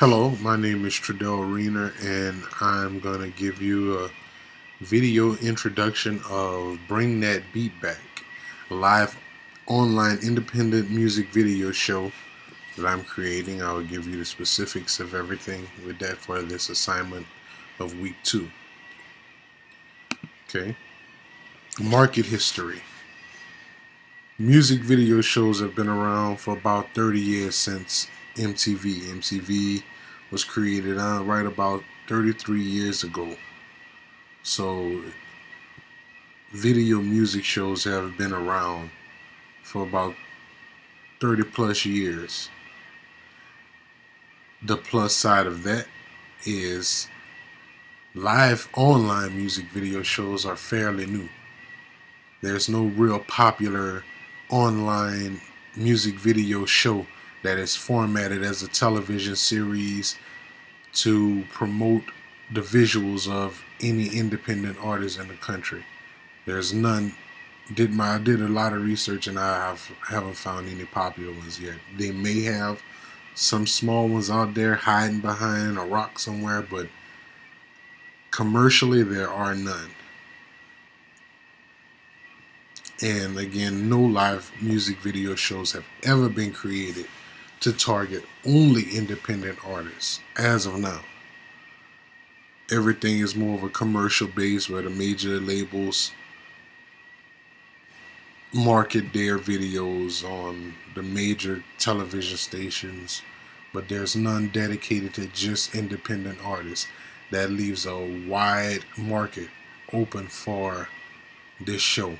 Hello, my name is TredellRener, and I'm going to give you a video introduction of Bring That Beat Back, a live online independent music video show that I'm creating. I will give you the specifics of everything with that for this assignment of week 2. Okay. Market history. Music video shows have been around for about 30 years since MTV. MTV was created right about 33 years ago. So video music shows have been around for about 30 plus years. The plus side of that is live online music video shows are fairly new. There's no real popular online music video show that is formatted as a television series to promote the visuals of any independent artist in the country. There's none. I did a lot of research and I haven't found any popular ones yet. They may have some small ones out there hiding behind a rock somewhere, but commercially there are none. And again, no live music video shows have ever been created to target only independent artists as of now. Everything is more of a commercial base where the major labels market their videos on the major television stations, but there's none dedicated to just independent artists. That leaves a wide market open for this show.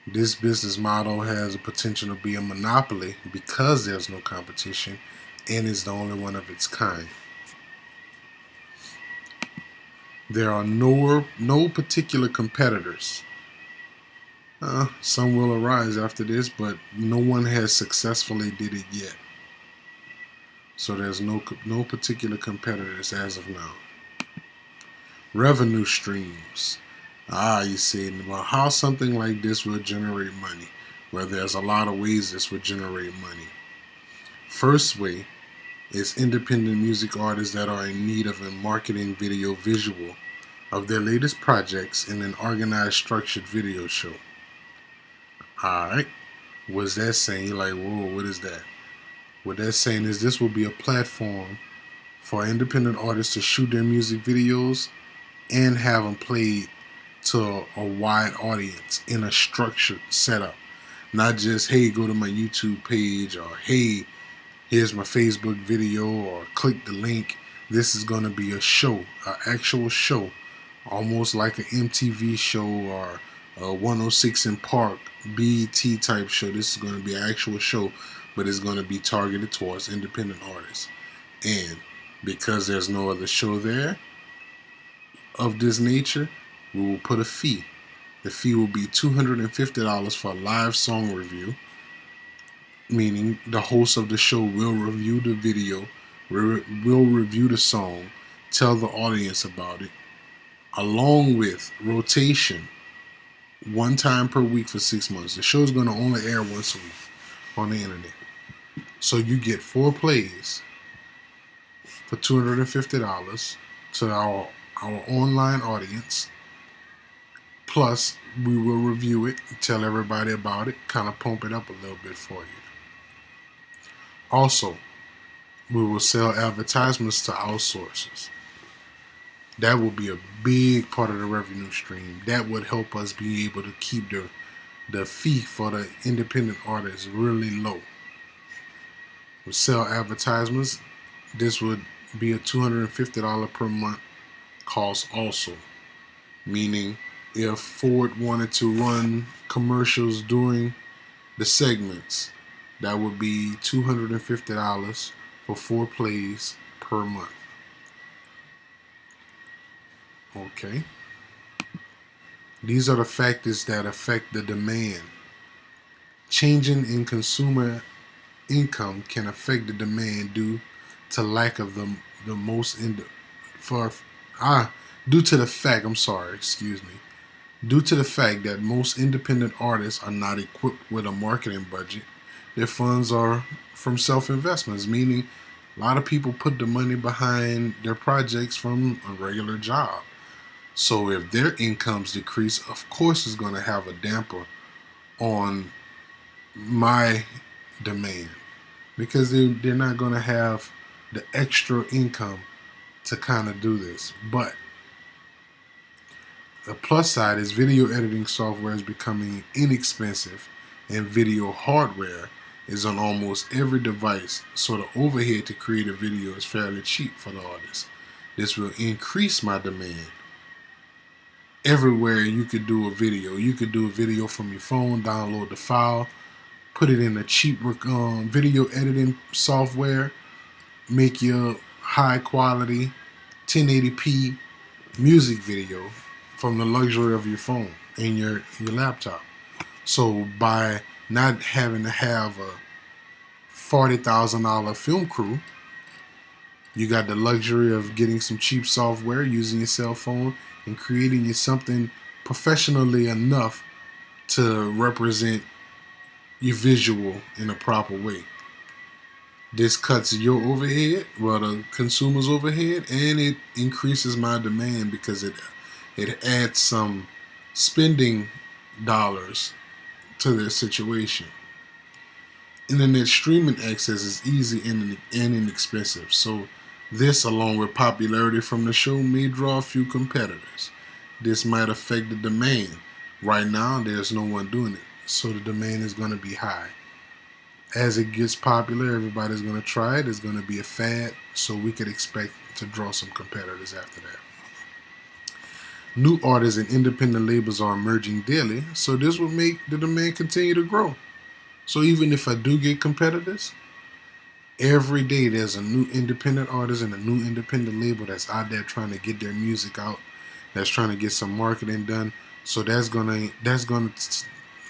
This business model has the potential to be a monopoly because there's no competition and is the only one of its kind. There are no particular competitors. Some will arise after this, but no one has successfully did it yet. So there's no particular competitors as of now. Revenue streams. You see, well, how something like this will generate money? Well, there's a lot of ways this would generate money. First way is independent music artists that are in need of a marketing video visual of their latest projects in an organized, structured video show. Alright, what's that saying? You're like, whoa, what is that? What that's saying is this will be a platform for independent artists to shoot their music videos and have them played to a wide audience in a structured setup. Not just, hey, go to my YouTube page, or hey, here's my Facebook video, or click the link. This is going to be a show, an actual show, almost like an MTV show or a 106 in Park, BET type show. This is going to be an actual show, but it's going to be targeted towards independent artists. And because there's no other show there of this nature, we will put a fee. The fee will be $250 for a live song review, meaning the host of the show will review the video, will review the song, tell the audience about it, along with rotation, one time per week for 6 months. The show is going to only air once a week on the internet. So you get 4 plays for $250 to our online audience. Plus, we will review it, tell everybody about it, kind of pump it up a little bit for you. Also, we will sell advertisements to outsourcers. That will be a big part of the revenue stream. That would help us be able to keep the fee for the independent artists really low. We'll sell advertisements. This would be a $250 per month cost also, meaning if Ford wanted to run commercials during the segments, that would be $250 for 4 plays per month. Okay. These are the factors that affect the demand. Changing in consumer income can affect the demand due to lack of Due to the fact that most independent artists are not equipped with a marketing budget, their funds are from self-investments, meaning A lot of people put the money behind their projects from a regular job. So if their incomes decrease, of course it's going to have a damper on my demand, because they're not going to have the extra income to kind of do this. But the plus side is video editing software is becoming inexpensive, and video hardware is on almost every device, so the overhead to create a video is fairly cheap for the artist. This will increase my demand. Everywhere you could do a video. You could do a video from your phone, download the file, put it in a cheap video editing software, make your high quality 1080p music video from the luxury of your phone and your laptop. So by not having to have a $40,000 film crew, you got the luxury of getting some cheap software, using your cell phone, and creating you something professionally enough to represent your visual in a proper way. This cuts your overhead, well, the consumer's overhead, and it increases my demand because it adds some spending dollars to their situation. Internet streaming access is easy and inexpensive, so this, along with popularity from the show, may draw a few competitors. This might affect the demand. Right now, there's no one doing it, so the demand is going to be high. As it gets popular, everybody's going to try it. It's going to be a fad, so we could expect to draw some competitors after that. New artists and independent labels are emerging daily, so this will make the demand continue to grow. So even if I do get competitors, every day there's a new independent artist and a new independent label that's out there trying to get their music out, that's trying to get some marketing done. So that's gonna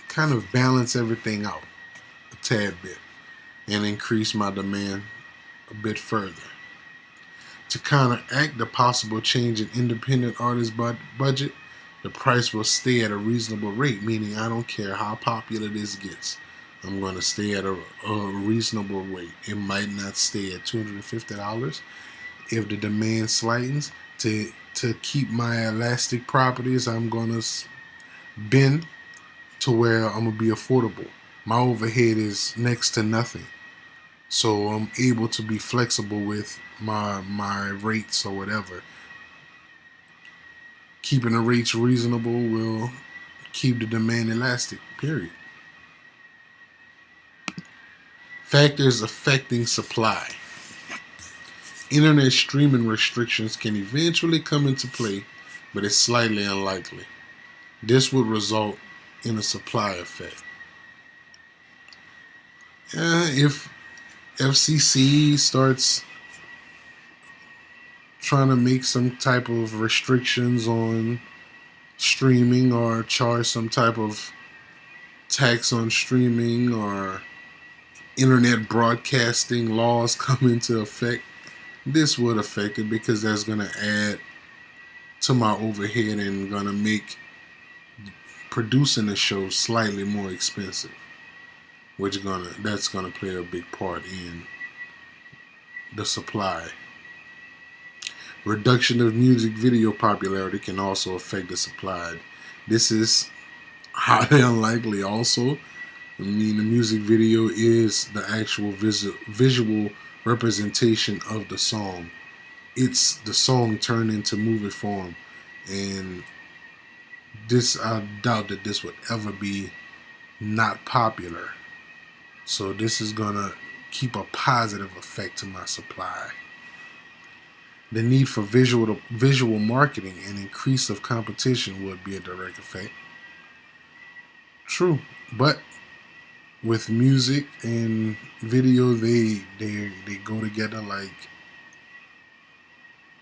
kind of balance everything out a tad bit and increase my demand a bit further. To counteract the possible change in independent artist budget, the price will stay at a reasonable rate, meaning I don't care how popular this gets. I'm going to stay at a reasonable rate. It might not stay at $250. If the demand slightens, to keep my elastic properties, I'm going to bend to where I'm going to be affordable. My overhead is next to nothing. So I'm able to be flexible with my rates or whatever. Keeping the rates reasonable will keep the demand elastic, period. Factors affecting supply. Internet streaming restrictions can eventually come into play, but it's slightly unlikely. This would result in a supply effect. If FCC starts trying to make some type of restrictions on streaming or charge some type of tax on streaming, or internet broadcasting laws come into effect, this would affect it, because that's going to add to my overhead and going to make producing the show slightly more expensive, that's going to play a big part in the supply. Reduction of music video popularity can also affect the supply. This is highly unlikely also. I mean, the music video is the actual visual representation of the song. It's the song turned into movie form, and I doubt that this would ever be not popular. So this is gonna keep a positive effect to my supply. The need for visual marketing and increase of competition would be a direct effect. True, but with music and video, they go together like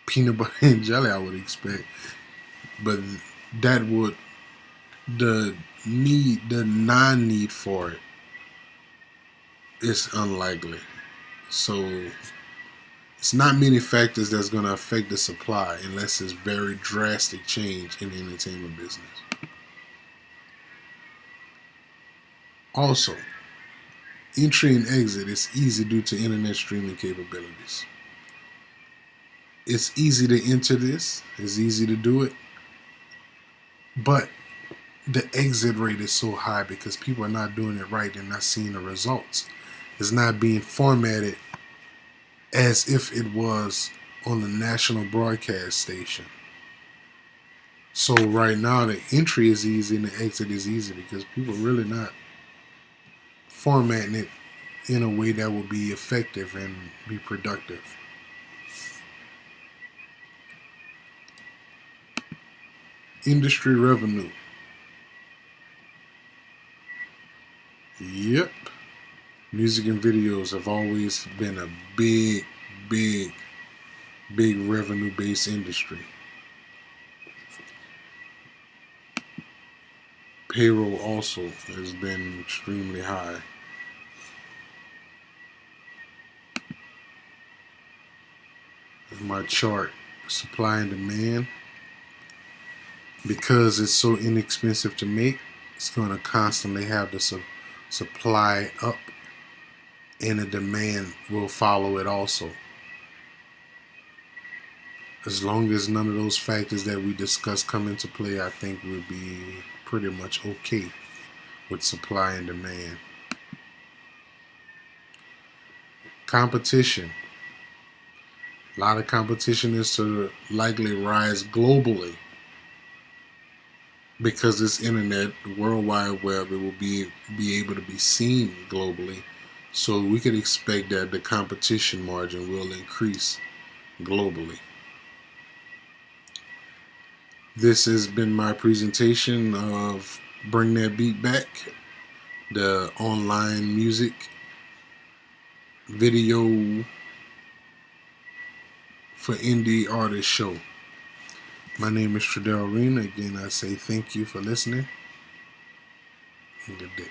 peanut butter and jelly, I would expect. But that would, the non-need for it is unlikely. So it's not many factors that's going to affect the supply unless it's very drastic change in the entertainment business. Also, Entry and exit is easy due to internet streaming capabilities. It's easy to enter this, it's easy to do it, but the exit rate is so high because people are not doing it right and not seeing the results. It's not being formatted as if it was on the national broadcast station. So right now the entry is easy and the exit is easy because people are really not formatting it in a way that will be effective and be productive. Industry revenue. Yep. Music and videos have always been a big, big, big revenue-based industry. Payroll also has been extremely high. My chart, supply and demand, because it's so inexpensive to make, it's going to constantly have the supply up, and the demand will follow it also. As long as none of those factors that we discussed come into play, I think we'll be pretty much okay with supply and demand. Competition. A lot of competition is to likely rise globally because this internet, the World Wide Web, it will be able to be seen globally. So we could expect that the competition margin will increase globally. This has been my presentation of Bring That Beat Back, the online music video for indie artist show. My name is TredellRener. Again, I say thank you for listening and good day.